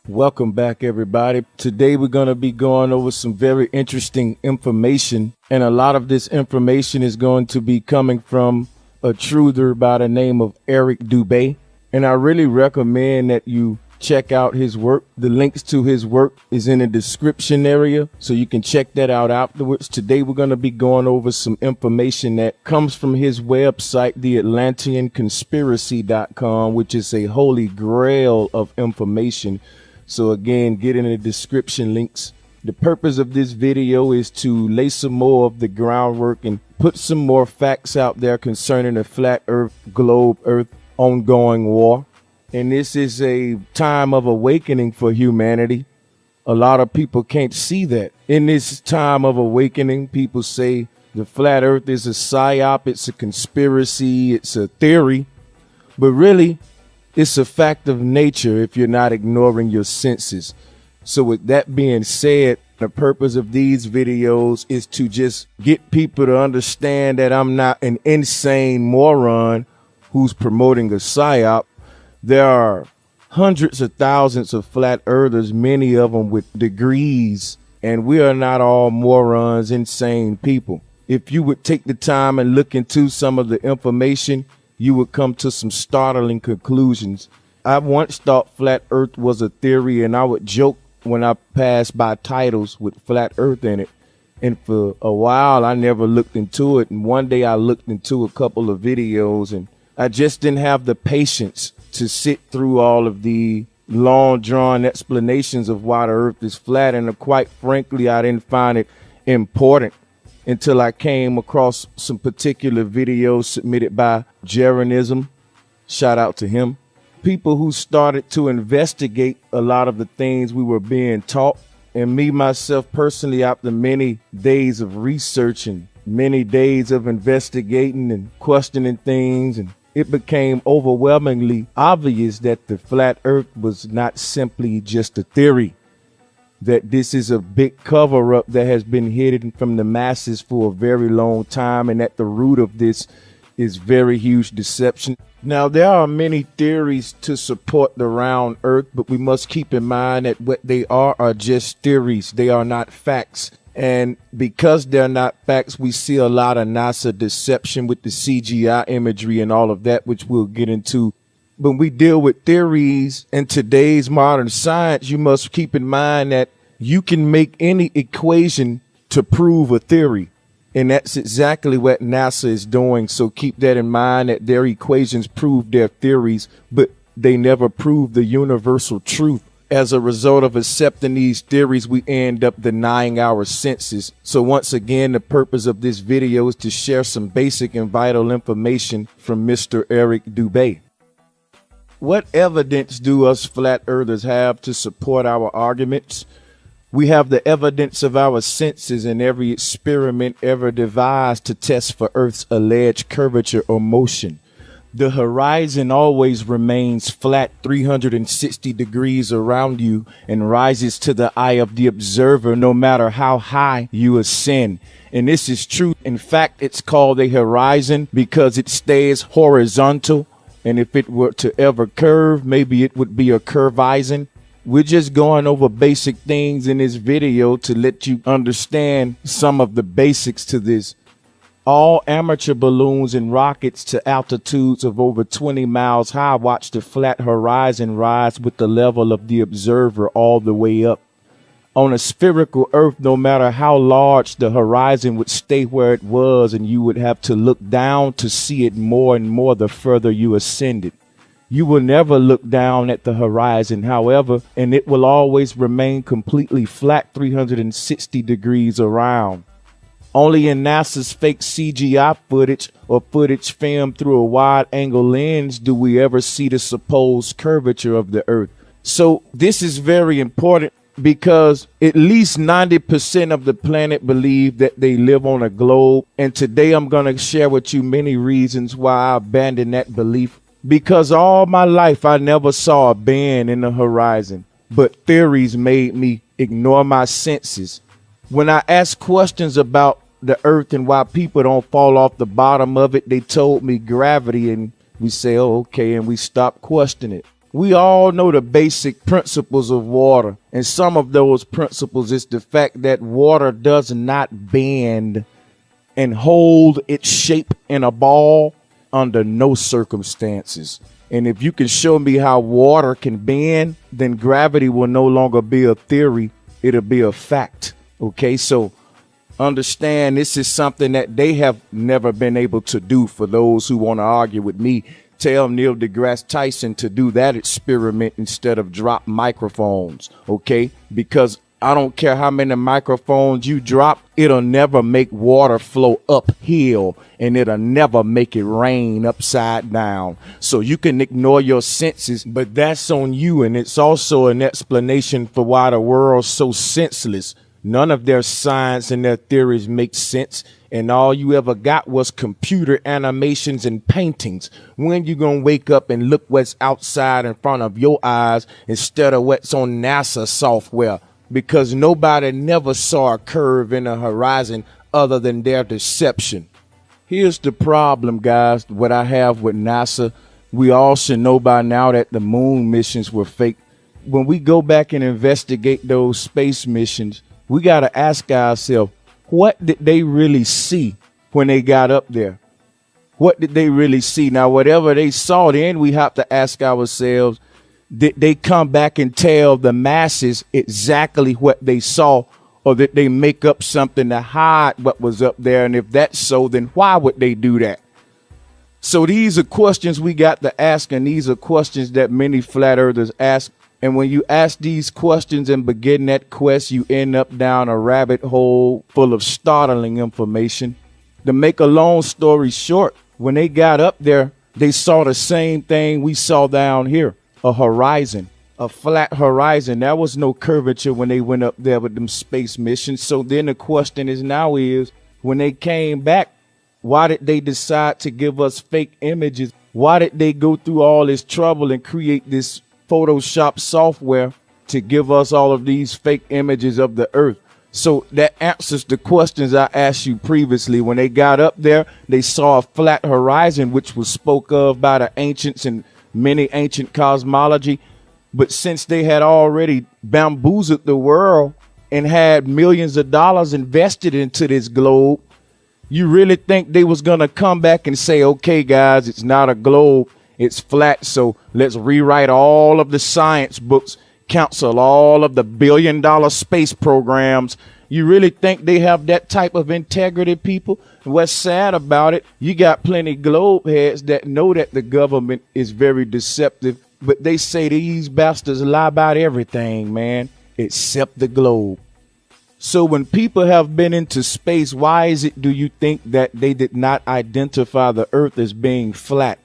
Welcome back, everybody. Today we're going to be going over some very interesting information, and a lot of this information is going to be coming from a truther by the name of Eric Dubay, and I really recommend that you check out his work. The links to his work is in the description area, so you can check that out afterwards. Today we're going to be going over some information that comes from his website, theatlanteanconspiracy.com, which is a holy grail of information. So again, get in the description links. The purpose of this video is to lay some more of the groundwork and put some more facts out there concerning the flat earth, globe earth, ongoing war. And this is a time of awakening for humanity. A lot of people can't see that. In this time of awakening, people say the flat earth is a psyop, it's a conspiracy, it's a theory. But really, it's a fact of nature if you're not ignoring your senses. So with that being said, the purpose of these videos is to just get people to understand that I'm not an insane moron who's promoting a psyop. There are hundreds of thousands of flat earthers, many of them with degrees, and we are not all morons, insane people. If you would take the time and look into some of the information, you would come to some startling conclusions. I once thought flat earth was a theory, and I would joke when I passed by titles with flat earth in it. And for a while, I never looked into it. And one day I looked into a couple of videos, and I just didn't have the patience to sit through all of the long drawn explanations of why the earth is flat. And quite frankly, I didn't find it important until I came across some particular videos submitted by Jeranism. Shout out to him. People who started to investigate a lot of the things we were being taught. And me, myself, personally, after many days of research and many days of investigating and questioning things, and it became overwhelmingly obvious that the flat earth was not simply just a theory, that this is a big cover up that has been hidden from the masses for a very long time, and at the root of this is very huge deception. Now, there are many theories to support the round earth, but we must keep in mind that what they are just theories. They are not facts. And because they're not facts, we see a lot of NASA deception with the CGI imagery and all of that, which we'll get into. When we deal with theories in today's modern science, you must keep in mind that you can make any equation to prove a theory. And that's exactly what NASA is doing. So keep that in mind, that their equations prove their theories, but they never prove the universal truth. As a result of accepting these theories, we end up denying our senses. So once again, the purpose of this video is to share some basic and vital information from Mr. Eric Dubay. What evidence do us flat earthers have to support our arguments? We have the evidence of our senses in every experiment ever devised to test for Earth's alleged curvature or motion. The horizon always remains flat 360 degrees around you and rises to the eye of the observer no matter how high you ascend. And this is true. In fact, it's called a horizon because it stays horizontal. And if it were to ever curve, maybe it would be a curvizon. We're just going over basic things in this video to let you understand some of the basics to this. All amateur balloons and rockets to altitudes of over 20 miles high watch the flat horizon rise with the level of the observer all the way up. On a spherical Earth, no matter how large, the horizon would stay where it was, and you would have to look down to see it more and more the further you ascended. You will never look down at the horizon, however, and it will always remain completely flat 360 degrees around. Only in NASA's fake CGI footage or footage filmed through a wide-angle lens do we ever see the supposed curvature of the Earth. So this is very important because at least 90% of the planet believe that they live on a globe. And today I'm going to share with you many reasons why I abandoned that belief. Because all my life I never saw a bend in the horizon, but theories made me ignore my senses. When I asked questions about the earth and why people don't fall off the bottom of it, they told me gravity, and we say, oh, okay, and we stop questioning it. We all know the basic principles of water. And some of those principles is the fact that water does not bend and hold its shape in a ball under no circumstances. And if you can show me how water can bend, then gravity will no longer be a theory. It'll be a fact. Okay, so understand this is something that they have never been able to do. For those who want to argue with me, tell Neil deGrasse Tyson to do that experiment instead of drop microphones. Okay, because I don't care how many microphones you drop, it'll never make water flow uphill, and it'll never make it rain upside down. So you can ignore your senses, but that's on you. And it's also an explanation for why the world's so senseless. None of their science and their theories make sense. And all you ever got was computer animations and paintings. When you gonna wake up and look what's outside in front of your eyes instead of what's on NASA software? Because nobody never saw a curve in the horizon other than their deception. Here's the problem, guys, what I have with NASA. We all should know by now that the moon missions were fake. When we go back and investigate those space missions, we got to ask ourselves, what did they really see when they got up there? What did they really see? Now, whatever they saw, then we have to ask ourselves, did they come back and tell the masses exactly what they saw, or did they make up something to hide what was up there? And if that's so, then why would they do that? So these are questions we got to ask, and these are questions that many flat earthers ask. And when you ask these questions and begin that quest, you end up down a rabbit hole full of startling information. To make a long story short, when they got up there, they saw the same thing we saw down here. A horizon, a flat horizon. There was no curvature when they went up there with them space missions. So then the question is when they came back, why did they decide to give us fake images? Why did they go through all this trouble and create this Photoshop software to give us all of these fake images of the earth? So that answers the questions I asked you previously. When they got up there, they saw a flat horizon, which was spoke of by the ancients and many ancient cosmology. But since they had already bamboozled the world and had millions of dollars invested into this globe, you really think they was going to come back and say, okay, guys, it's not a globe, it's flat. So let's rewrite all of the science books, cancel all of the billion-dollar space programs. You really think they have that type of integrity, people? What's sad about it, you got plenty globe heads that know that the government is very deceptive, but they say these bastards lie about everything, man, except the globe. So when people have been into space, why is it, do you think, that they did not identify the earth as being flat?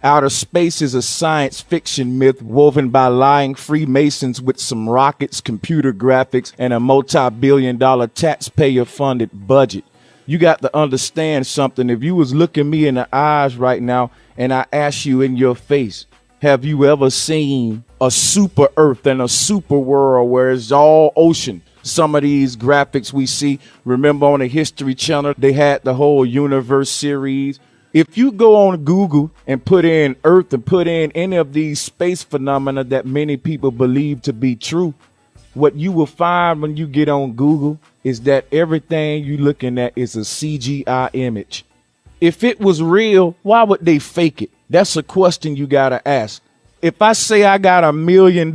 Outer space is a science fiction myth woven by lying Freemasons with some rockets, computer graphics, and a multi-billion-dollar taxpayer-funded budget. You got to understand something. If you was looking me in the eyes right now and I ask you in your face, have you ever seen a super earth and a super world where it's all ocean? Some of these graphics we see, remember on the History Channel, they had the whole universe series. If you go on Google and put in Earth and put in any of these space phenomena that many people believe to be true, what you will find when you get on Google is that everything you're looking at is a CGI image. If it was real, why would they fake it? That's a question you got to ask. If I say I got $1 million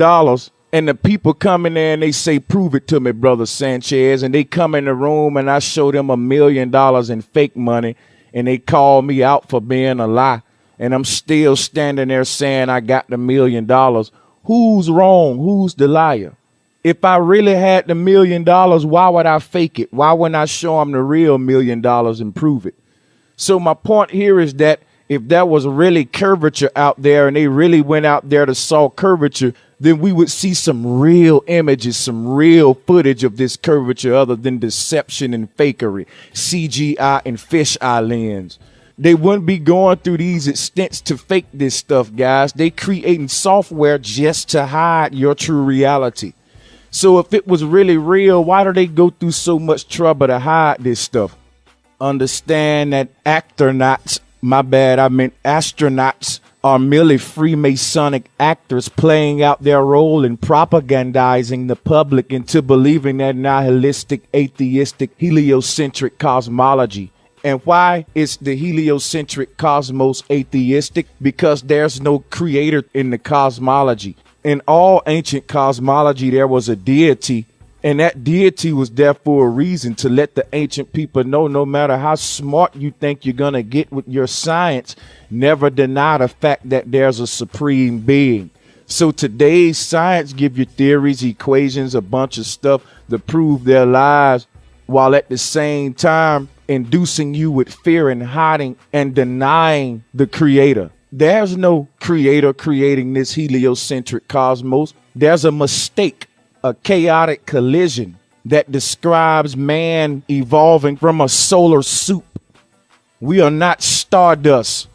and the people come in there and they say, prove it to me, Brother Sanchez, and they come in the room and I show them $1 million in fake money, and they call me out for being a lie, and I'm still standing there saying I got the $1 million, who's wrong? Who's the liar? If I really had the $1 million, why would I fake it? Why wouldn't I show them the real $1 million and prove it? So my point here is that if there was really curvature out there and they really went out there to saw curvature, then we would see some real images, some real footage of this curvature other than deception and fakery, CGI and fisheye lens. They wouldn't be going through these extents to fake this stuff, guys. They creating software just to hide your true reality. So if it was really real, why do they go through so much trouble to hide this stuff? Understand that astronauts are merely Freemasonic actors playing out their role in propagandizing the public into believing that nihilistic, atheistic, heliocentric cosmology. And why is the heliocentric cosmos atheistic? Because there's no creator in the cosmology. In all ancient cosmology, there was a deity, and that deity was there for a reason, to let the ancient people know no matter how smart you think you're going to get with your science, never deny the fact that there's a supreme being. So today's science give you theories, equations, a bunch of stuff to prove their lies, while at the same time inducing you with fear and hiding and denying the creator. There's no creator creating this heliocentric cosmos. There's a mistake, a chaotic collision that describes man evolving from a solar soup. We are not stardust.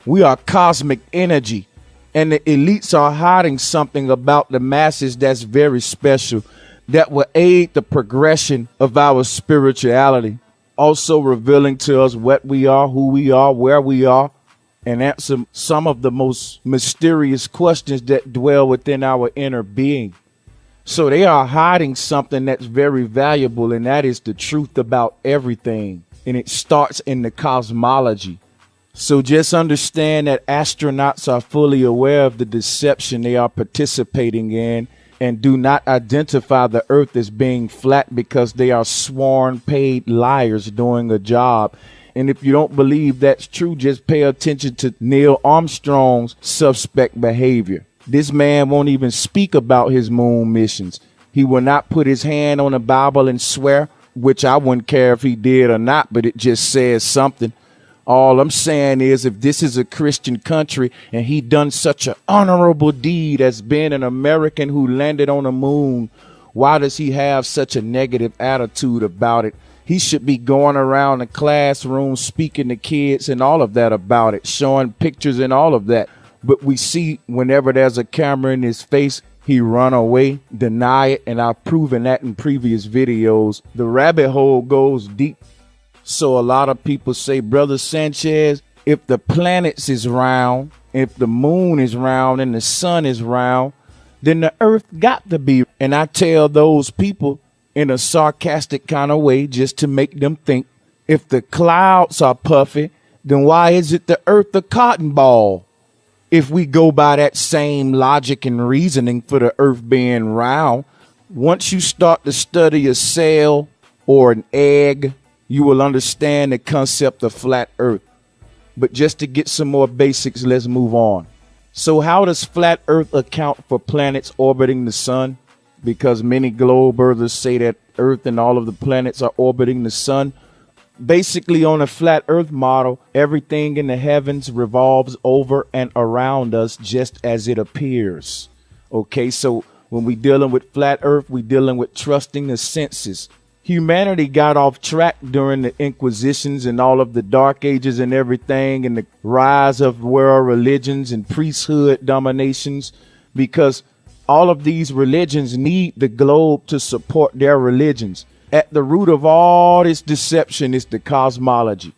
We are cosmic energy. And the elites are hiding something about the masses that's very special, that will aid the progression of our spirituality, also revealing to us what we are, who we are, where we are, and answer some of the most mysterious questions that dwell within our inner being. So they are hiding something that's very valuable, and that is the truth about everything. And it starts in the cosmology. So just understand that astronauts are fully aware of the deception they are participating in, and do not identify the earth as being flat, because they are sworn paid liars doing a job. And if you don't believe that's true, just pay attention to Neil Armstrong's suspect behavior. This man won't even speak about his moon missions. He will not put his hand on the Bible and swear, which I wouldn't care if he did or not, but it just says something. All I'm saying is, if this is a Christian country and he done such an honorable deed as being an American who landed on the moon, why does he have such a negative attitude about it? He should be going around the classroom speaking to kids and all of that about it, showing pictures and all of that. But we see whenever there's a camera in his face, he run away, deny it, and I've proven that in previous videos. The rabbit hole goes deep. So a lot of people say, Brother Sanchez, if the planets is round, if the moon is round and the sun is round, then the earth got to be. And I tell those people in a sarcastic kind of way, just to make them think, if the clouds are puffy, then why is it the earth a cotton ball? If we go by that same logic and reasoning for the earth being round, once you start to study a cell or an egg, you will understand the concept of flat earth. But just to get some more basics, let's move on. So how does flat earth account for planets orbiting the sun? Because many globe earthers say that earth and all of the planets are orbiting the sun. Basically, on a flat earth model, everything in the heavens revolves over and around us just as it appears. Okay, so when we dealing with flat earth, we dealing with trusting the senses. Humanity got off track during the Inquisitions and all of the Dark Ages and everything, and the rise of world religions and priesthood dominations, because all of these religions need the globe to support their religions. At the root of all this deception is the cosmology,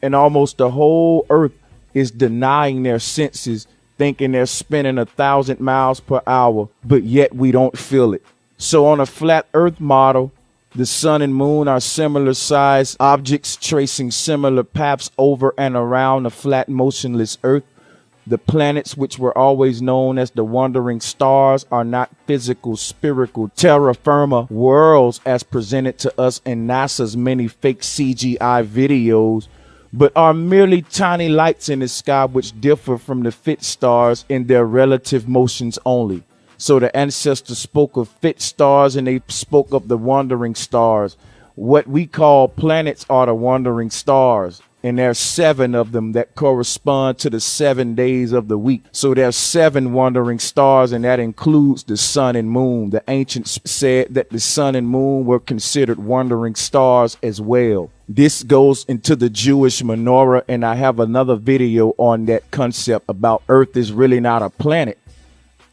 and almost the whole earth is denying their senses, thinking they're spinning 1,000 miles per hour, but yet we don't feel it. So on a flat earth model, the sun and moon are similar sized objects tracing similar paths over and around a flat, motionless earth. The planets, which were always known as the wandering stars, are not physical, spherical, terra firma worlds as presented to us in NASA's many fake CGI videos, but are merely tiny lights in the sky which differ from the fit stars in their relative motions only. So the ancestors spoke of fit stars and they spoke of the wandering stars. What we call planets are the wandering stars. And there's 7 of them that correspond to the 7 days of the week. So there's 7 wandering stars, and that includes the sun and moon. The ancients said that the sun and moon were considered wandering stars as well. This goes into the Jewish menorah, and I have another video on that concept about Earth is really not a planet.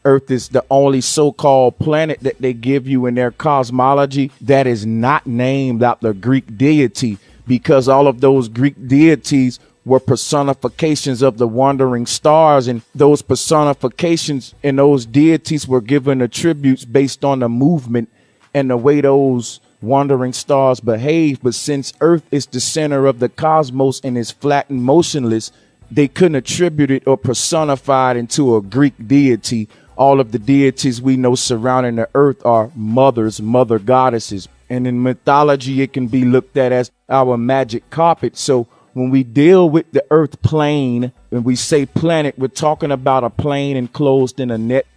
Earth is the only so-called planet that they give you in their cosmology that is not named after the Greek deity, because all of those Greek deities were personifications of the wandering stars, and those personifications and those deities were given attributes based on the movement and the way those wandering stars behave. But since Earth is the center of the cosmos and is flat and motionless, they couldn't attribute it or personify it into a Greek deity. All of the deities we know surrounding the earth are mothers, mother goddesses. And in mythology, it can be looked at as our magic carpet. So when we deal with the earth plane, when we say planet, we're talking about a plane enclosed in a net.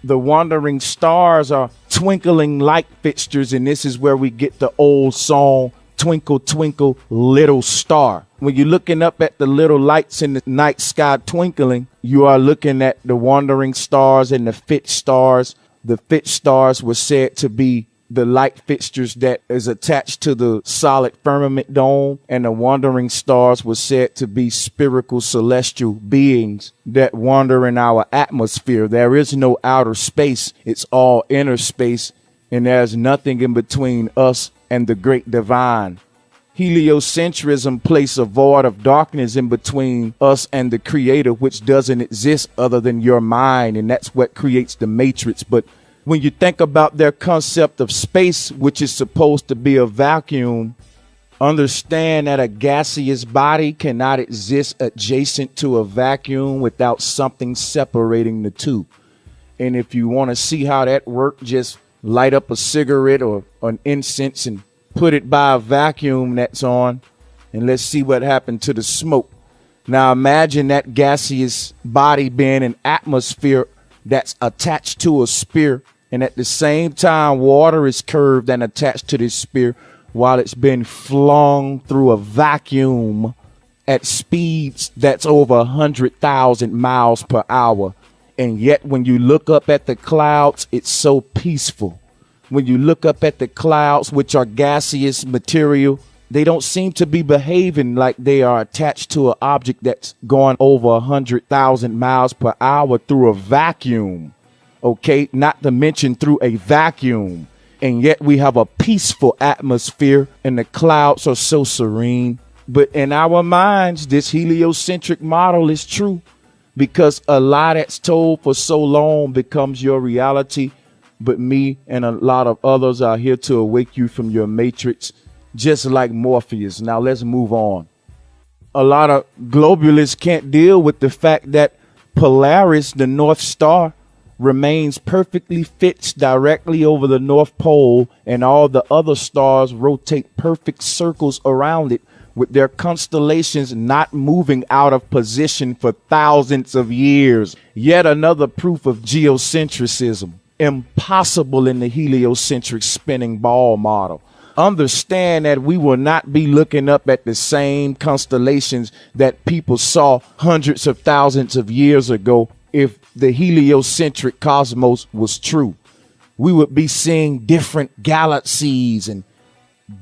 The wandering stars are twinkling light fixtures, and this is where we get the old song, Twinkle, Twinkle, Little Star. When you're looking up at the little lights in the night sky twinkling, you are looking at the wandering stars and the fixed stars. The fixed stars were said to be the light fixtures that is attached to the solid firmament dome, and the wandering stars were said to be spherical celestial beings that wander in our atmosphere. There is no outer space. It's all inner space, and there's nothing in between us and the great divine. Heliocentrism places a void of darkness in between us and the creator, which doesn't exist other than your mind, and that's what creates the matrix. But when you think about their concept of space, which is supposed to be a vacuum, understand that a gaseous body cannot exist adjacent to a vacuum without something separating the two. And if you want to see how that works, just light up a cigarette or an incense and put it by a vacuum that's on, and let's see what happened to the smoke. Now imagine that gaseous body being an atmosphere that's attached to a sphere, and at the same time water is curved and attached to this sphere while it's been flung through a vacuum at speeds that's over 100,000 miles per hour. And yet when you look up at the clouds, it's so peaceful. When you look up at the clouds, which are gaseous material, they don't seem to be behaving like they are attached to an object that's going over 100,000 miles per hour through a vacuum. Okay, not to mention through a vacuum. And yet we have a peaceful atmosphere and the clouds are so serene. But in our minds, this heliocentric model is true, because a lie that's told for so long becomes your reality. But me and a lot of others are here to awake you from your matrix, just like Morpheus. Now let's move on. A lot of globalists can't deal with the fact that Polaris, the North Star, remains perfectly fixed directly over the North Pole, and all the other stars rotate perfect circles around it, with their constellations not moving out of position for thousands of years. Yet another proof of geocentrism. Impossible in the heliocentric spinning ball model. Understand that we will not be looking up at the same constellations that people saw hundreds of thousands of years ago if the heliocentric cosmos was true. We would be seeing different galaxies and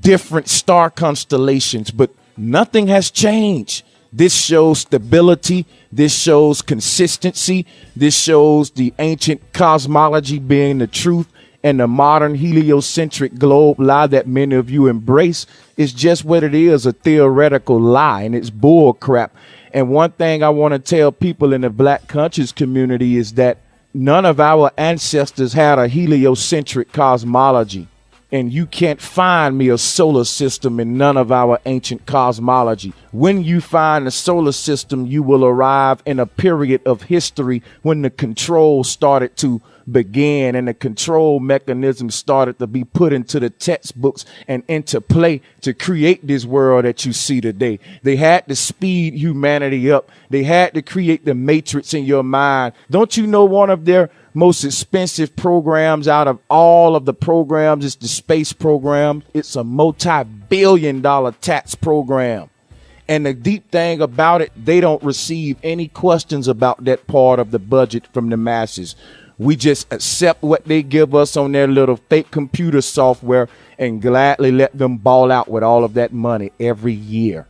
different star constellations, but nothing has changed. This shows stability. This shows consistency. This shows the ancient cosmology being the truth, and the modern heliocentric globe lie that many of you embrace is just what it is, a theoretical lie, and it's bull crap. And one thing I want to tell people in the Black conscious community is that none of our ancestors had a heliocentric cosmology. And you can't find me a solar system in none of our ancient cosmology. When you find a solar system, you will arrive in a period of history when the control started to begin, and the control mechanism started to be put into the textbooks and into play to create this world that you see today. They had to speed humanity up. They had to create the matrix in your mind. Don't you know one of their most expensive programs out of all of the programs is the space program? It's a multi-billion-dollar tax program. And the deep thing about it, they don't receive any questions about that part of the budget from the masses. We just accept what they give us on their little fake computer software and gladly let them ball out with all of that money every year.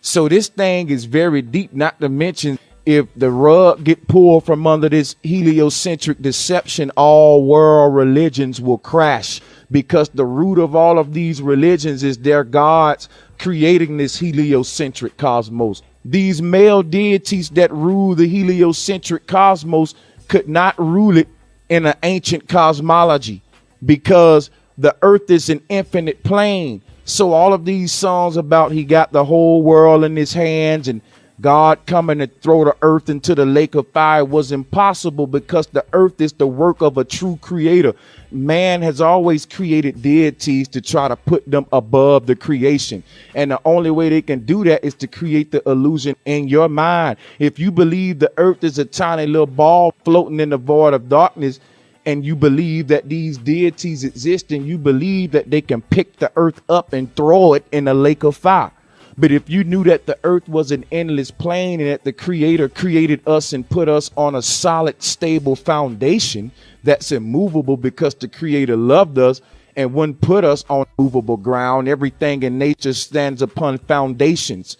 So this thing is very deep, not to mention if the rug get pulled from under this heliocentric deception, all world religions will crash, because the root of all of these religions is their gods creating this heliocentric cosmos. These male deities that rule the heliocentric cosmos could not rule it in an ancient cosmology, because the earth is an infinite plane. So all of these songs about he got the whole world in his hands and God coming to throw the earth into the lake of fire was impossible, because the earth is the work of a true creator. Man has always created deities to try to put them above the creation. And the only way they can do that is to create the illusion in your mind. If you believe the earth is a tiny little ball floating in the void of darkness, and you believe that these deities exist, and you believe that they can pick the earth up and throw it in a lake of fire. But if you knew that the earth was an endless plane and that the creator created us and put us on a solid, stable foundation that's immovable because the creator loved us and wouldn't put us on movable ground, everything in nature stands upon foundations.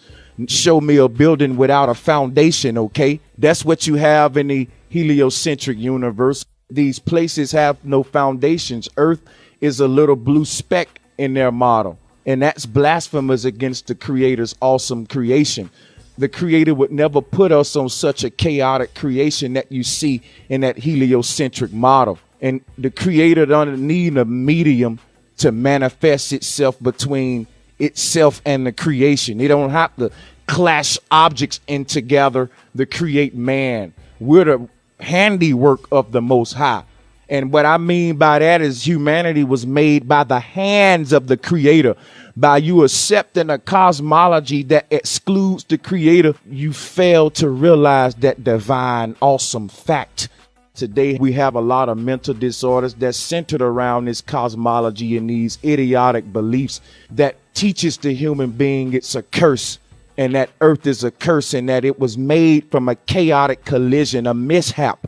Show me a building without a foundation, okay? That's what you have in the heliocentric universe. These places have no foundations. Earth is a little blue speck in their model. And that's blasphemous against the creator's awesome creation. The creator would never put us on such a chaotic creation that you see in that heliocentric model. And the creator doesn't need a medium to manifest itself between itself and the creation. They don't have to clash objects in together to create man. We're the handiwork of the Most High. And what I mean by that is humanity was made by the hands of the creator. By you accepting a cosmology that excludes the creator, you fail to realize that divine, awesome fact. Today, we have a lot of mental disorders that's centered around this cosmology and these idiotic beliefs that teaches the human being it's a curse, and that earth is a curse, and that it was made from a chaotic collision, a mishap.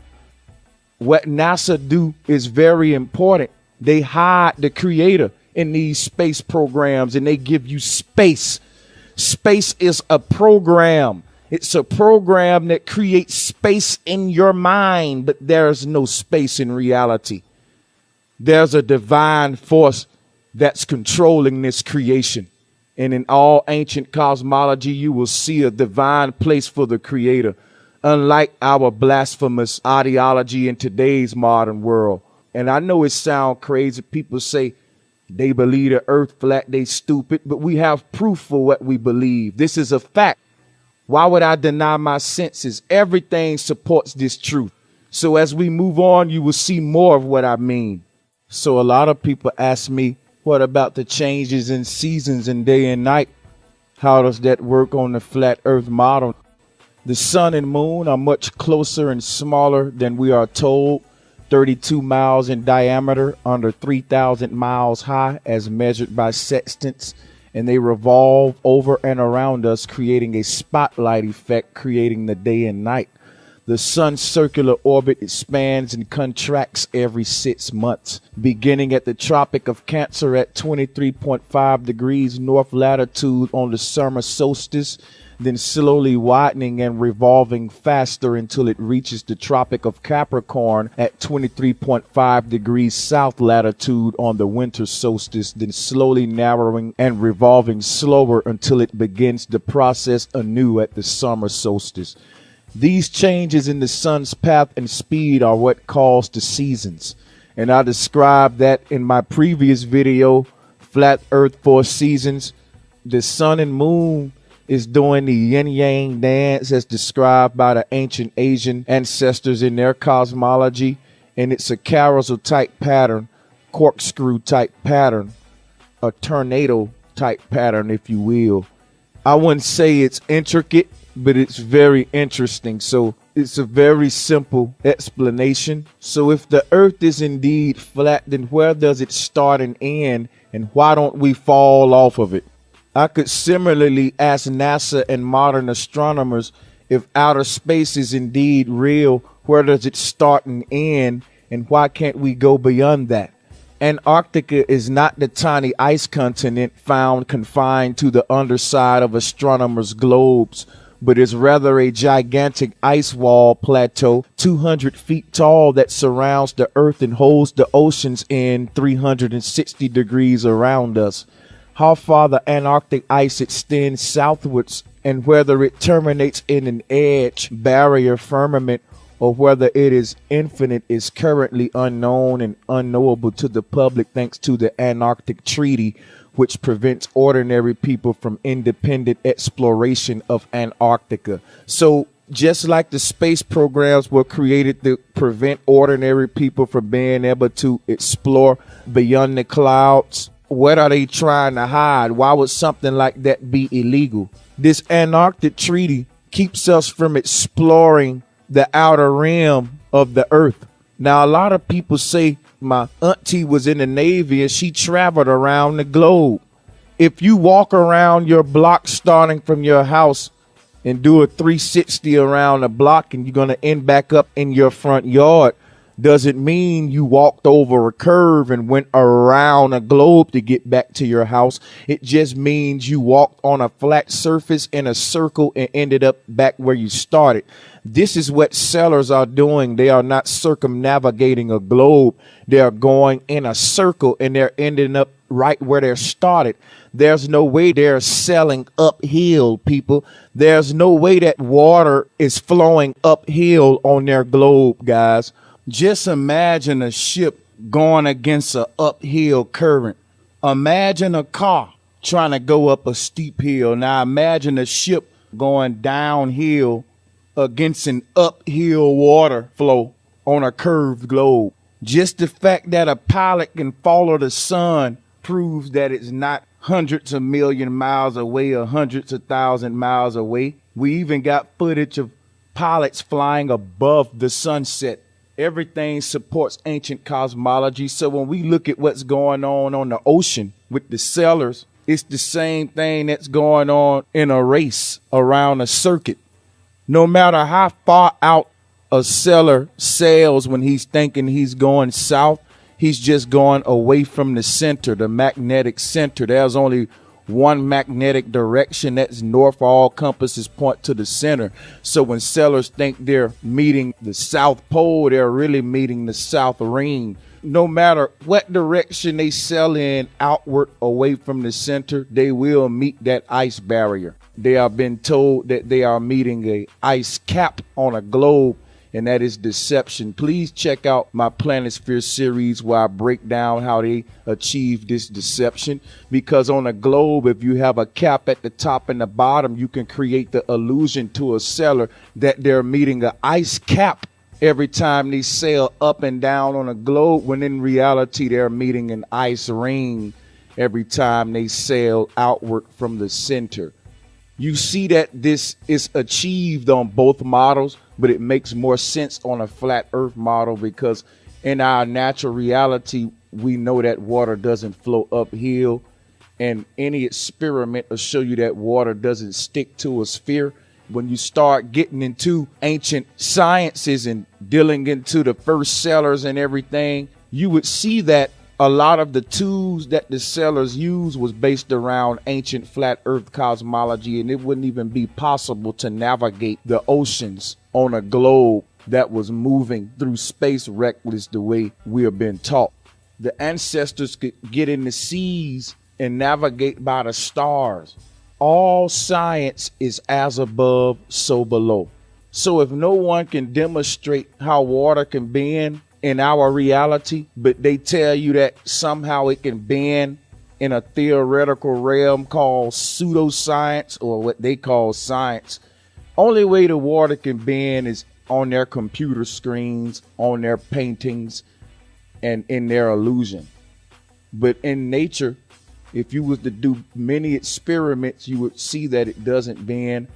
What NASA do is very important. They hide the creator in these space programs, and they give you space. Space is a program. It's a program that creates space in your mind, but there's no space in reality. There's a divine force that's controlling this creation. And in all ancient cosmology, you will see a divine place for the creator. Unlike our blasphemous ideology in today's modern world. And I know it sounds crazy. People say they believe the earth flat, they stupid, but we have proof for what we believe. This is a fact. Why would I deny my senses? Everything supports this truth. So as we move on, you will see more of what I mean. So a lot of people ask me, what about the changes in seasons and day and night? How does that work on the flat earth model? The sun and moon are much closer and smaller than we are told, 32 miles in diameter, under 3,000 miles high as measured by sextants, and they revolve over and around us, creating a spotlight effect, creating the day and night. The sun's circular orbit expands and contracts every 6 months, beginning at the Tropic of Cancer at 23.5 degrees north latitude on the summer solstice, then slowly widening and revolving faster until it reaches the Tropic of Capricorn at 23.5 degrees south latitude on the winter solstice, then slowly narrowing and revolving slower until it begins the process anew at the summer solstice. These changes in the sun's path and speed are what cause the seasons. And I described that in my previous video, Flat Earth 4 Seasons. The sun and moon is doing the yin-yang dance as described by the ancient Asian ancestors in their cosmology. And it's a carousel type pattern, corkscrew type pattern, a tornado type pattern, if you will. I wouldn't say it's intricate, but it's very interesting. So it's a very simple explanation. So if the earth is indeed flat, then where does it start and end? And why don't we fall off of it? I could similarly ask NASA and modern astronomers, if outer space is indeed real, where does it start and end, and why can't we go beyond that? Antarctica is not the tiny ice continent found confined to the underside of astronomers' globes, but is rather a gigantic ice wall plateau 200 feet tall that surrounds the earth and holds the oceans in 360 degrees around us. How far the Antarctic ice extends southwards and whether it terminates in an edge barrier firmament or whether it is infinite is currently unknown and unknowable to the public thanks to the Antarctic Treaty, which prevents ordinary people from independent exploration of Antarctica. So just like the space programs were created to prevent ordinary people from being able to explore beyond the clouds, what are they trying to hide? Why would something like that be illegal? This Antarctic Treaty keeps us from exploring the outer rim of the earth. Now, a lot of people say my auntie was in the Navy and she traveled around the globe. If you walk around your block starting from your house and do a 360 around the block and you're going to end back up in your front yard, doesn't mean you walked over a curve and went around a globe to get back to your house. It just means you walked on a flat surface in a circle and ended up back where you started. This is what sailors are doing. They are not circumnavigating a globe. They are going in a circle and they're ending up right where they started. There's no way they're sailing uphill, people. There's no way that water is flowing uphill on their globe, guys. Just imagine a ship going against an uphill current. Imagine a car trying to go up a steep hill. Now imagine a ship going downhill against an uphill water flow on a curved globe. Just the fact that a pilot can follow the sun proves that it's not hundreds of million miles away or hundreds of thousand miles away. We even got footage of pilots flying above the sunset. Everything supports ancient cosmology. So when we look at what's going on the ocean with the sailors, it's the same thing that's going on in a race around a circuit. No matter how far out a sailor sails when he's thinking he's going south, he's just going away from the center, the magnetic center. There's only one magnetic direction, that's north. All compasses point to the center. So when sailors think they're meeting the South Pole, they're really meeting the South Ring. No matter what direction they sail in, outward, away from the center, they will meet that ice barrier. They are been told that they are meeting a ice cap on a globe, and that is deception. Please check out my Planisphere series where I break down how they achieve this deception. Because on a globe, if you have a cap at the top and the bottom, you can create the illusion to a sailor that they're meeting an ice cap every time they sail up and down on a globe, when in reality they're meeting an ice ring every time they sail outward from the center. You see that this is achieved on both models, but it makes more sense on a flat earth model because in our natural reality, we know that water doesn't flow uphill, and any experiment will show you that water doesn't stick to a sphere. When you start getting into ancient sciences and dealing into the first sailors and everything, you would see that a lot of the tools that the sailors used was based around ancient flat earth cosmology, and it wouldn't even be possible to navigate the oceans on a globe that was moving through space reckless the way we have been taught. The ancestors could get in the seas and navigate by the stars. All science is as above, so below. So if no one can demonstrate how water can bend in our reality, but they tell you that somehow it can bend in a theoretical realm called pseudoscience, or what they call science, only way the water can bend is on their computer screens, on their paintings, and in their illusion. But in nature, if you was to do many experiments, you would see that it doesn't bend.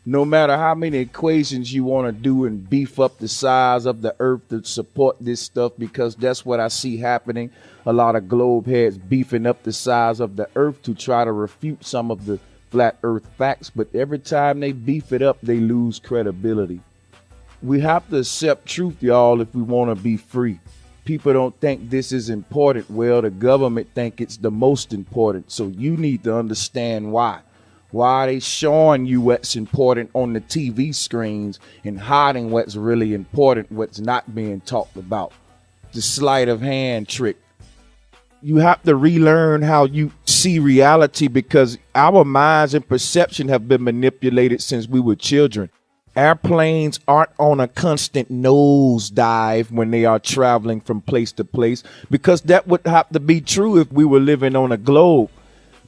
No matter how many equations you want to do and beef up the size of the earth to support this stuff, because that's what I see happening. A lot of globe heads beefing up the size of the earth to try to refute some of the flat earth facts. But every time they beef it up, they lose credibility. We have to accept truth, y'all, if we want to be free. People don't think this is important. Well, the government think it's the most important. So you need to understand why. Why are they showing you what's important on the TV screens and hiding what's really important, what's not being talked about? The sleight of hand trick. You have to relearn how you see reality, because our minds and perception have been manipulated since we were children. Airplanes aren't on a constant nosedive when they are traveling from place to place, because that would have to be true if we were living on a globe.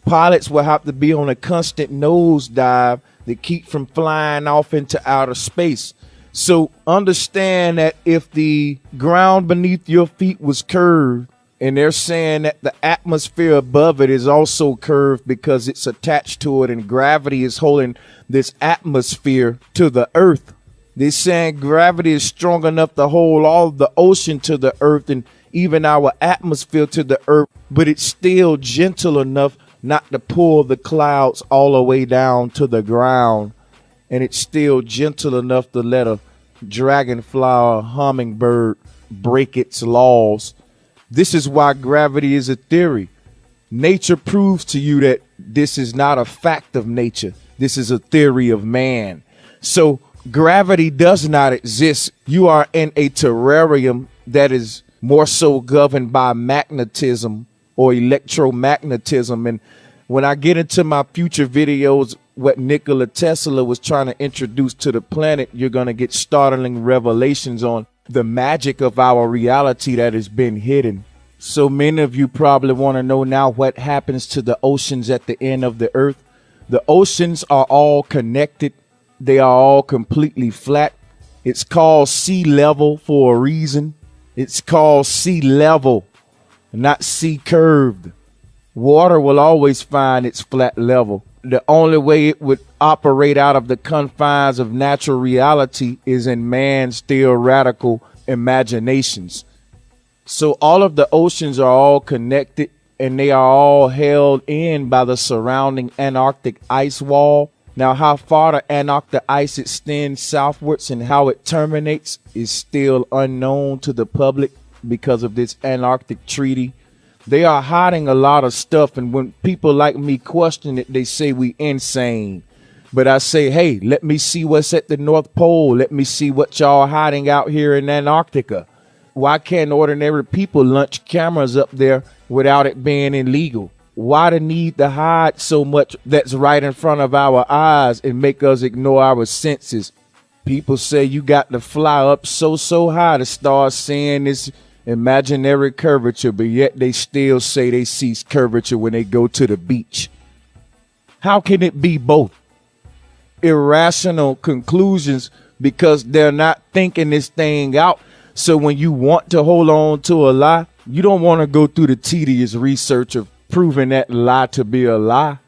Pilots will have to be on a constant nosedive to keep from flying off into outer space. So understand that if the ground beneath your feet was curved, and they're saying that the atmosphere above it is also curved because it's attached to it, and gravity is holding this atmosphere to the earth. They're saying gravity is strong enough to hold all of the ocean to the earth and even our atmosphere to the earth, but it's still gentle enough not to pull the clouds all the way down to the ground. And it's still gentle enough to let a dragonfly or a hummingbird break its laws. This is why gravity is a theory. Nature proves to you that this is not a fact of nature. This is a theory of man. So gravity does not exist. You are in a terrarium that is more so governed by magnetism or electromagnetism. And when I get into my future videos, what Nikola Tesla was trying to introduce to the planet, you're going to get startling revelations on the magic of our reality that has been hidden. So many of you probably want to know now what happens to the oceans at the end of the earth. The oceans are all connected. They are all completely flat. It's called sea level for a reason. It's called sea level, not sea curved. Water will always find its flat level. The only way it would operate out of the confines of natural reality is in man's theoretical imaginations. So all of the oceans are all connected, and they are all held in by the surrounding Antarctic ice wall. Now, how far the Antarctic ice extends southwards and how it terminates is still unknown to the public because of this Antarctic treaty. They are hiding a lot of stuff, and when people like me question it, they say we insane. But I say, hey, let me see what's at the North Pole. Let me see what y'all hiding out here in Antarctica. Why can't ordinary people launch cameras up there without it being illegal? Why the need to hide so much that's right in front of our eyes and make us ignore our senses? People say you got to fly up so high to start seeing this imaginary curvature, but yet they still say they see curvature when they go to the beach. How can it be both? Irrational conclusions, because they're not thinking this thing out. So when you want to hold on to a lie, you don't want to go through the tedious research of proving that lie to be a lie.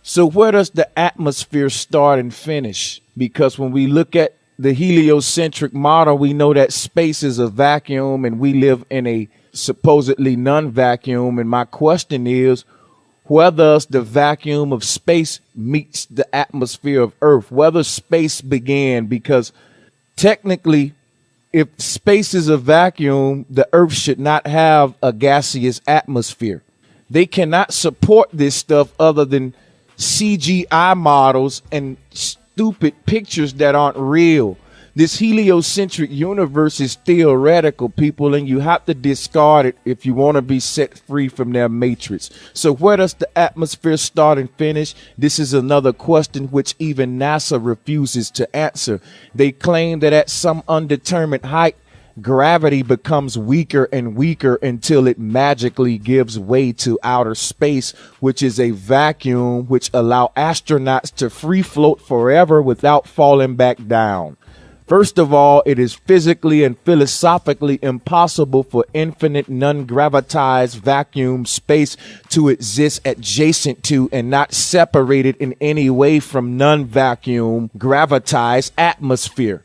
So where does the atmosphere start and finish? Because when we look at the heliocentric model, we know that space is a vacuum and we live in a supposedly non-vacuum. And my question is, where does the vacuum of space meets the atmosphere of Earth? Whether space began, because technically, if space is a vacuum, the Earth should not have a gaseous atmosphere. They cannot support this stuff other than CGI models and stupid pictures that aren't real. This heliocentric universe is theoretical, people, and you have to discard it if you want to be set free from their matrix. So where does the atmosphere start and finish? This is another question which even NASA refuses to answer. They claim that at some undetermined height, gravity becomes weaker and weaker until it magically gives way to outer space, which is a vacuum which allows astronauts to free float forever without falling back down. First of all, it is physically and philosophically impossible for infinite non-gravitized vacuum space to exist adjacent to and not separated in any way from non-vacuum gravitized atmosphere.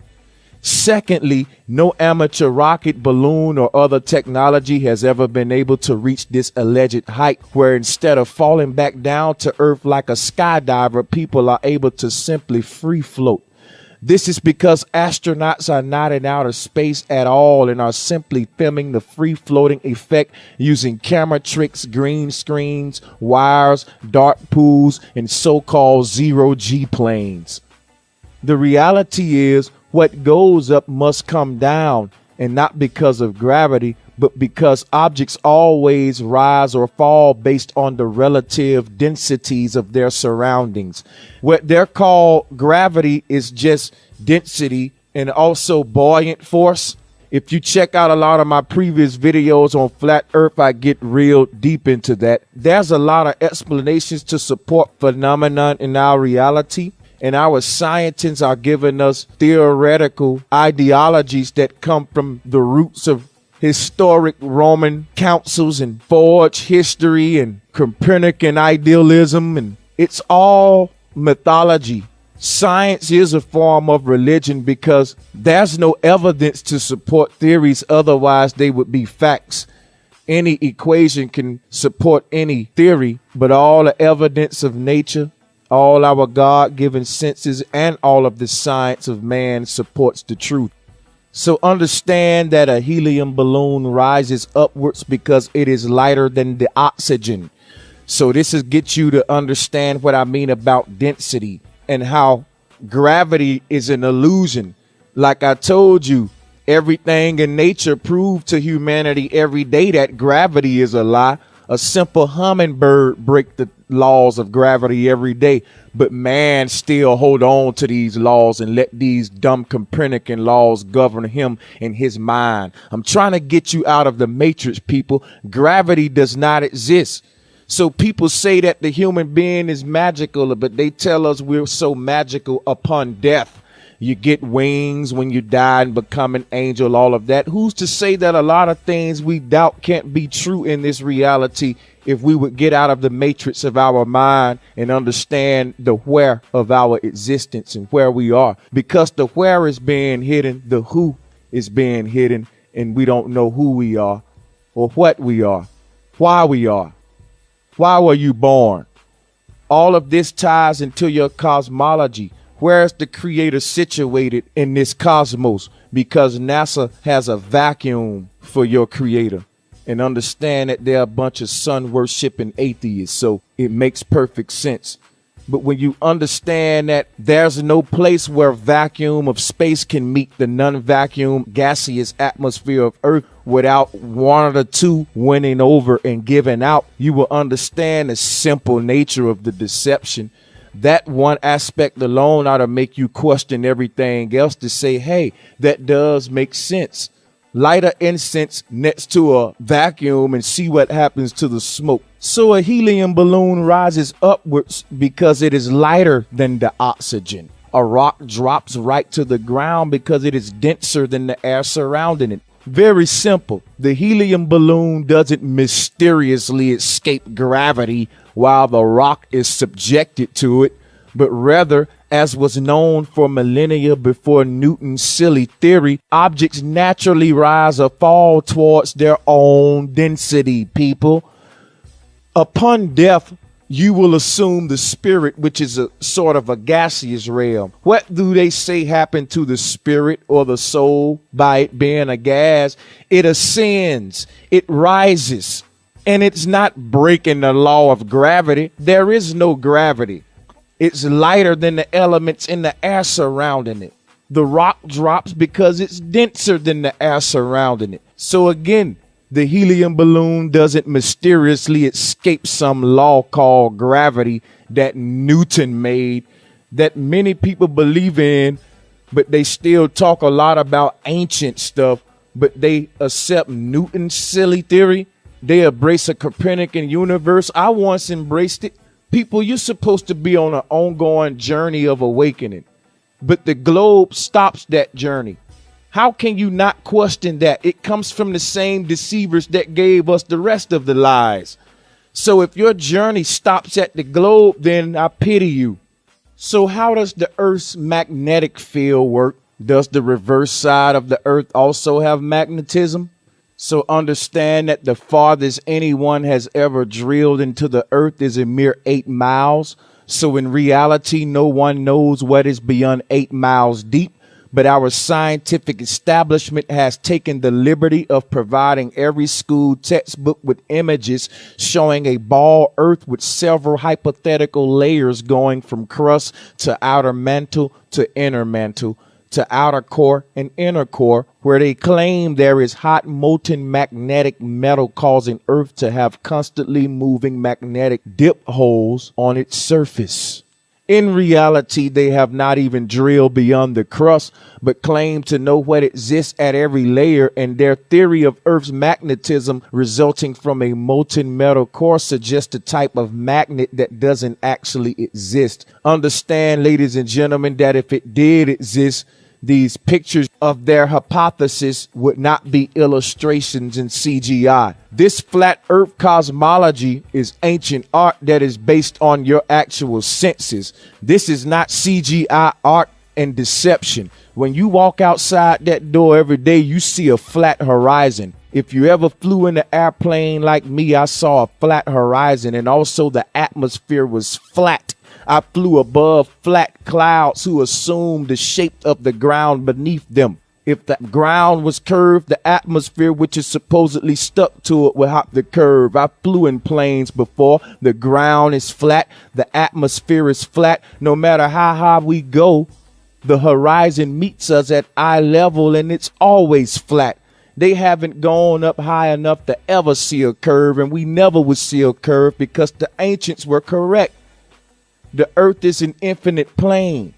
Secondly, no amateur rocket, balloon, or other technology has ever been able to reach this alleged height, where instead of falling back down to Earth like a skydiver, people are able to simply free float. This is because astronauts are not in outer space at all and are simply filming the free-floating effect using camera tricks, green screens, wires, dark pools, and so-called zero-G planes. The reality is what goes up must come down, and not because of gravity, but because objects always rise or fall based on the relative densities of their surroundings. What they're called gravity is just density and also buoyant force. If you check out a lot of my previous videos on flat earth, I get real deep into that. There's a lot of explanations to support phenomenon in our reality. And our scientists are giving us theoretical ideologies that come from the roots of historic Roman councils and forged history and Copernican idealism. And it's all mythology. Science is a form of religion because there's no evidence to support theories. Otherwise, they would be facts. Any equation can support any theory, but all the evidence of nature, all our God-given senses, and all of the science of man supports the truth. So understand that a helium balloon rises upwards because it is lighter than the oxygen. So this is get you to understand what I mean about density and how gravity is an illusion. Like I told you, everything in nature proved to humanity every day that gravity is a lie. A simple hummingbird breaks the laws of gravity every day, but man still hold on to these laws and let these dumb Copernican laws govern him in his mind. I'm trying to get you out of the matrix, people. Gravity does not exist. So people say that the human being is magical, but they tell us we're so magical upon death. You get wings when you die and become an angel, all of that. Who's to say that a lot of things we doubt can't be true in this reality if we would get out of the matrix of our mind and understand the where of our existence and where we are? Because the where is being hidden, the who is being hidden, and we don't know who we are or what we are, why we are. Why were you born? All of this ties into your cosmology. Where is the creator situated in this cosmos? Because NASA has a vacuum for your creator. And understand that they're a bunch of sun worshiping atheists. So it makes perfect sense. But when you understand that there's no place where vacuum of space can meet the non-vacuum gaseous atmosphere of Earth without one of the two winning over and giving out, you will understand the simple nature of the deception. That one aspect alone ought to make you question everything else to say, hey, that does make sense. Light an incense next to a vacuum and see what happens to the smoke. So a helium balloon rises upwards because it is lighter than the oxygen. A rock drops right to the ground because it is denser than the air surrounding it. Very simple. The helium balloon doesn't mysteriously escape gravity while the rock is subjected to it, but rather, as was known for millennia before Newton's silly theory, objects naturally rise or fall towards their own density, people. Upon death, you will assume the spirit, which is a sort of a gaseous realm. What do they say happened to the spirit or the soul by it being a gas? It ascends, it rises, and it's not breaking the law of gravity. There is no gravity. It's lighter than the elements in the air surrounding it. The rock drops because it's denser than the air surrounding it. So again, the helium balloon doesn't mysteriously escape some law called gravity that Newton made, that many people believe in, but they still talk a lot about ancient stuff, but they accept Newton's silly theory. They embrace a Copernican universe. I once embraced it. People, you're supposed to be on an ongoing journey of awakening, but the globe stops that journey. How can you not question that? It comes from the same deceivers that gave us the rest of the lies. So if your journey stops at the globe, then I pity you. So how does the Earth's magnetic field work? Does the reverse side of the Earth also have magnetism? So understand that the farthest anyone has ever drilled into the Earth is a mere 8 miles. So in reality, no one knows what is beyond 8 miles deep. But our scientific establishment has taken the liberty of providing every school textbook with images showing a ball Earth with several hypothetical layers going from crust to outer mantle to inner mantle to outer core and inner core, where they claim there is hot molten magnetic metal causing Earth to have constantly moving magnetic dip holes on its surface. In reality, they have not even drilled beyond the crust, but claim to know what exists at every layer, and their theory of Earth's magnetism resulting from a molten metal core suggests a type of magnet that doesn't actually exist. Understand, ladies and gentlemen, that if it did exist, these pictures of their hypothesis would not be illustrations in CGI. This flat earth cosmology is ancient art that is based on your actual senses. This is not CGI art and deception. When you walk outside that door every day, you see a flat horizon. If you ever flew in an airplane like me, I saw a flat horizon, and also the atmosphere was flat. I flew above flat clouds who assumed the shape of the ground beneath them. If the ground was curved, the atmosphere which is supposedly stuck to it would have the curve. I flew in planes before. The ground is flat. The atmosphere is flat. No matter how high we go, the horizon meets us at eye level, and it's always flat. They haven't gone up high enough to ever see a curve, and we never would see a curve because the ancients were correct. The earth is an infinite plane.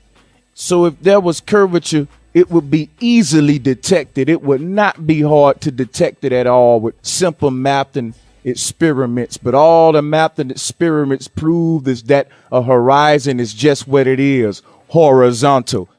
So if there was curvature, it would be easily detected. It would not be hard to detect it at all with simple math and experiments. But all the math and experiments prove is that a horizon is just what it is, horizontal.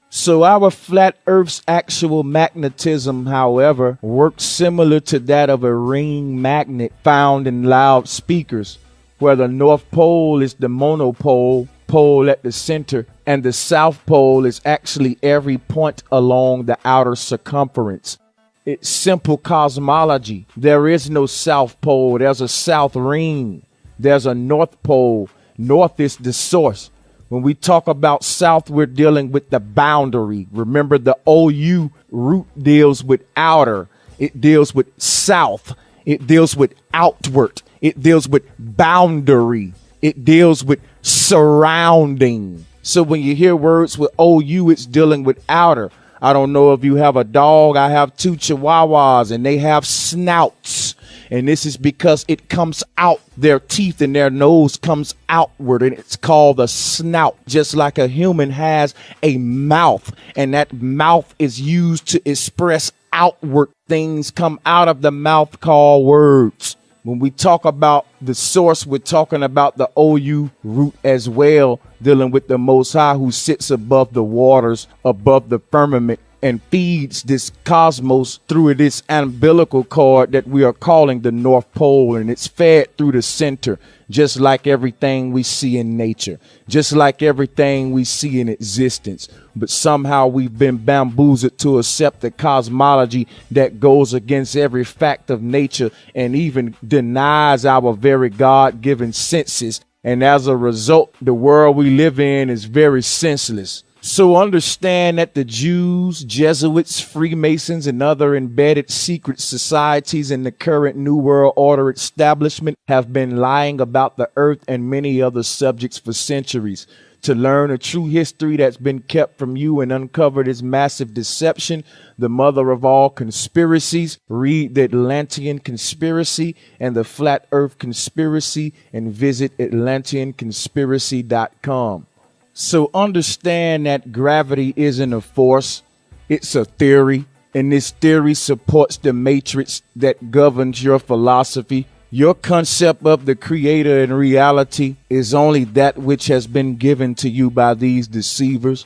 So our flat Earth's actual magnetism, however, works similar to that of a ring magnet found in loudspeakers, where the North Pole is the monopole pole at the center, and the South Pole is actually every point along the outer circumference. It's simple cosmology. There is no South Pole. There's a South Ring. There's a North Pole. North is the source. When we talk about South, we're dealing with the boundary. Remember, the OU root deals with outer. It deals with South. It deals with outward. It deals with boundary. It deals with surrounding. So when you hear words with OU, it's dealing with outer. I don't know if you have a dog. I have 2 Chihuahuas, and they have snouts. And this is because it comes out. Their teeth and their nose comes outward, and it's called a snout. Just like a human has a mouth, and that mouth is used to express outward things come out of the mouth called words. When we talk about the source, we're talking about the OU root as well, dealing with the Most High who sits above the waters, above the firmament, and feeds this cosmos through this umbilical cord that we are calling the North Pole. And it's fed through the center, just like everything we see in nature, just like everything we see in existence. But somehow we've been bamboozled to accept the cosmology that goes against every fact of nature and even denies our very God-given senses. And as a result, the world we live in is very senseless. So understand that the Jews, Jesuits, Freemasons, and other embedded secret societies in the current New World Order establishment have been lying about the earth and many other subjects for centuries. To learn a true history that's been kept from you and uncover this massive deception, the mother of all conspiracies, read the Atlantean Conspiracy and the Flat Earth Conspiracy and visit atlanteanconspiracy.com. So understand that gravity isn't a force, it's a theory, and this theory supports the matrix that governs your philosophy. Your concept of the creator in reality is only that which has been given to you by these deceivers.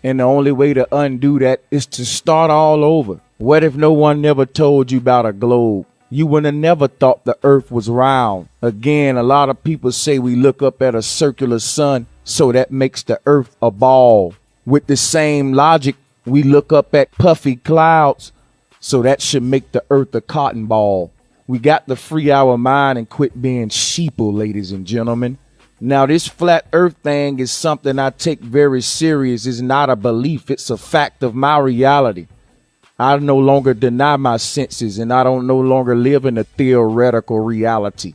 And the only way to undo that is to start all over. What if no one never told you about a globe? You would have never thought the earth was round. Again, a lot of people say we look up at a circular sun, so that makes the earth a ball. With the same logic, we look up at puffy clouds, so that should make the earth a cotton ball. We got to free our mind and quit being sheeple, ladies and gentlemen. Now, this flat earth thing is something I take very serious. It's not a belief. It's a fact of my reality. I no longer deny my senses, and I don't no longer live in a theoretical reality.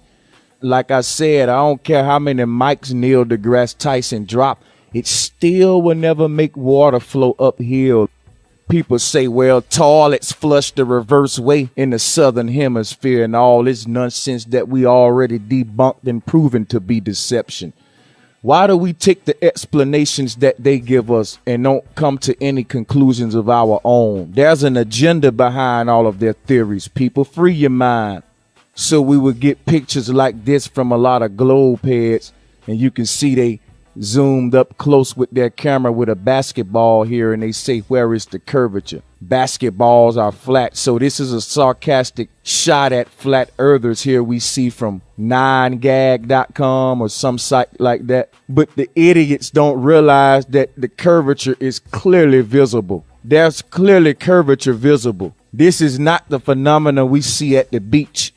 Like I said, I don't care how many mics Neil deGrasse Tyson dropped. It still will never make water flow uphill. People say, well, toilets flush the reverse way in the southern hemisphere and all this nonsense that we already debunked and proven to be deception. Why do we take the explanations that they give us and don't come to any conclusions of our own? There's an agenda behind all of their theories, people. Free your mind. So we would get pictures like this from a lot of globe heads, and you can see they zoomed up close with their camera with a basketball here, and they say, where is the curvature? Basketballs are flat. So this is a sarcastic shot at flat earthers here we see from 9gag.com or some site like that. But the idiots don't realize that the curvature is clearly visible. There's clearly curvature visible. This is not the phenomena we see at the beach.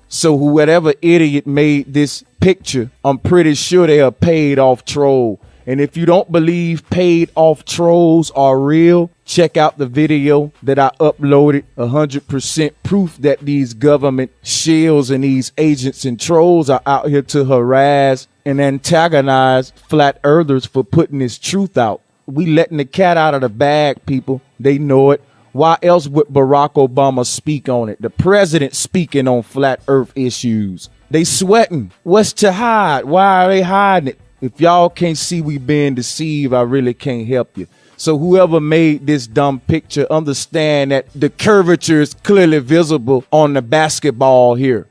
So whatever idiot made this picture, I'm pretty sure they are paid off troll. And if you don't believe paid off trolls are real, check out the video that I uploaded. 100% proof that these government shills and these agents and trolls are out here to harass and antagonize flat earthers for putting this truth out. We letting the cat out of the bag, people. They know it. Why else would Barack Obama speak on it? The president speaking on flat earth issues. They sweating. What's to hide? Why are they hiding it? If y'all can't see we being deceived, I really can't help you. So whoever made this dumb picture, understand that the curvature is clearly visible on the basketball here.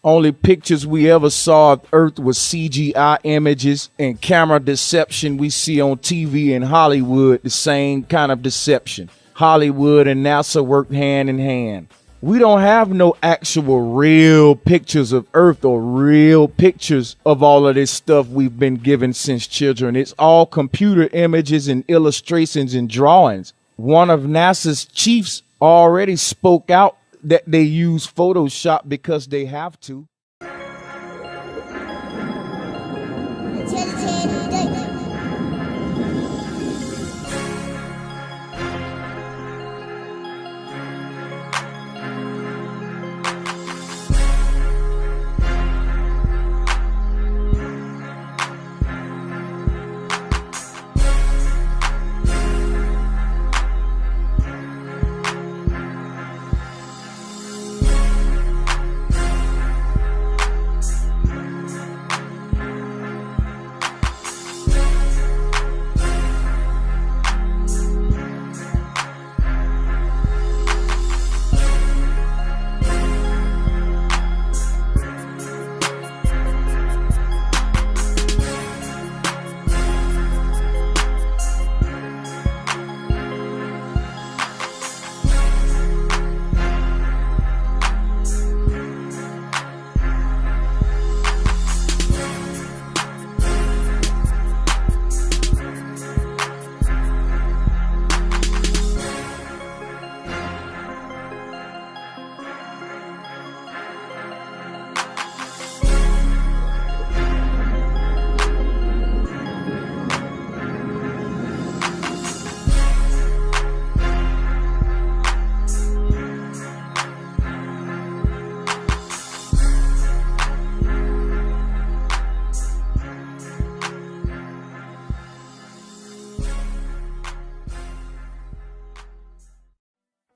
Only pictures we ever saw of Earth was CGI images and camera deception we see on TV in Hollywood, the same kind of deception. Hollywood and NASA work hand in hand. We don't have no actual real pictures of Earth or real pictures of all of this stuff we've been given since children. It's all computer images and illustrations and drawings. One of NASA's chiefs already spoke out that they use Photoshop because they have to.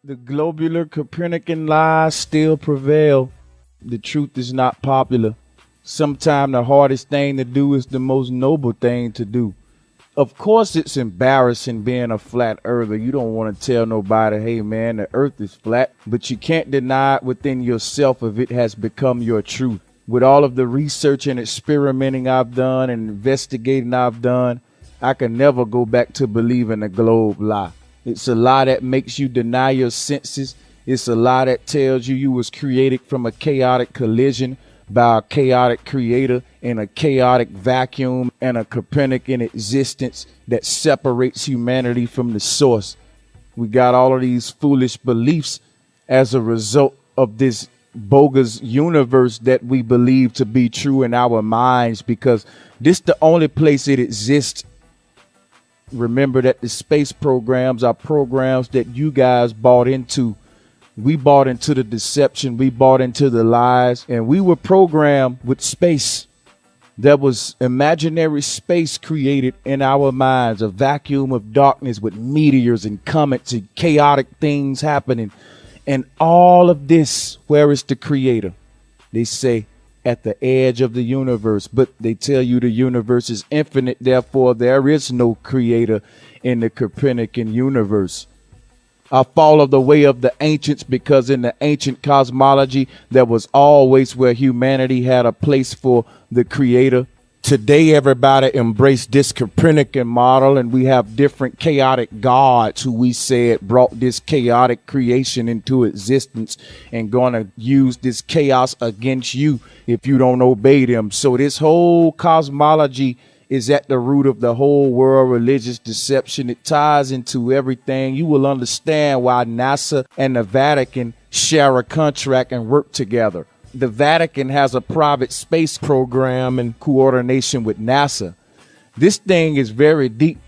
The globular Copernican lies still prevail. The truth is not popular. Sometimes the hardest thing to do is the most noble thing to do. Of course, it's embarrassing being a flat earther. You don't want to tell nobody, hey man, the earth is flat, but you can't deny it within yourself if it has become your truth. With all of the research and experimenting I've done and investigating I've done, I can never go back to believing a globe lie. It's a lie that makes you deny your senses. It's a lie that tells you was created from a chaotic collision by a chaotic creator in a chaotic vacuum and a Copernican existence that separates humanity from the source. We got all of these foolish beliefs as a result of this bogus universe that we believe to be true in our minds, because this the only place it exists. Remember that the space programs are programs that you guys bought into. We bought into the deception. We bought into the lies, and we were programmed with space. There was imaginary space created in our minds, a vacuum of darkness with meteors and comets and chaotic things happening. And all of this, where is the creator? They say at the edge of the universe, but they tell you the universe is infinite. Therefore, there is no creator in the Copernican universe. I follow the way of the ancients, because in the ancient cosmology, there was always where humanity had a place for the creator. Today, everybody embraced this Copernican model, and we have different chaotic gods who we said brought this chaotic creation into existence and going to use this chaos against you if you don't obey them. So this whole cosmology is at the root of the whole world religious deception. It ties into everything. You will understand why NASA and the Vatican share a contract and work together. The Vatican has a private space program in coordination with NASA. This thing is very deep.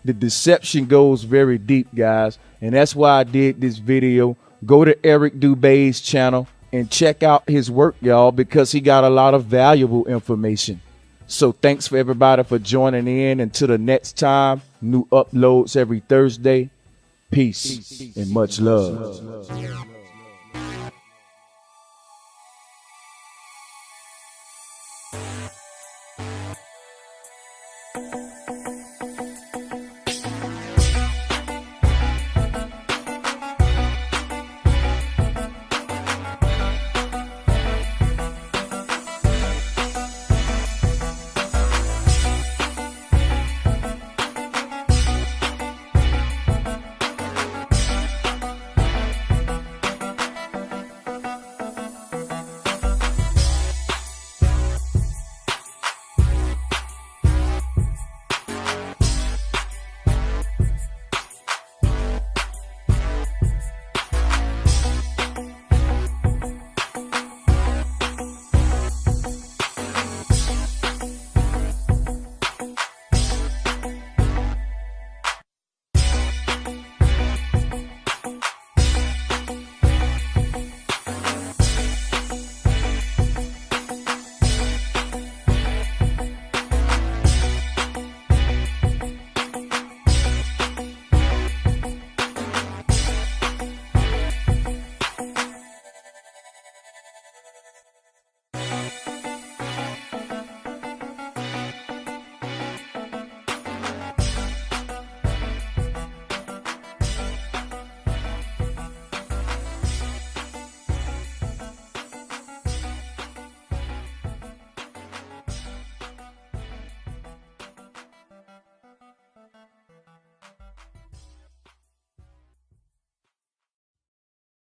The deception goes very deep, guys. And that's why I did this video. Go to Eric Dubé's channel and check out his work, y'all, because he got a lot of valuable information. So thanks for everybody for joining in. Until the next time, new uploads every Thursday. Peace and much love.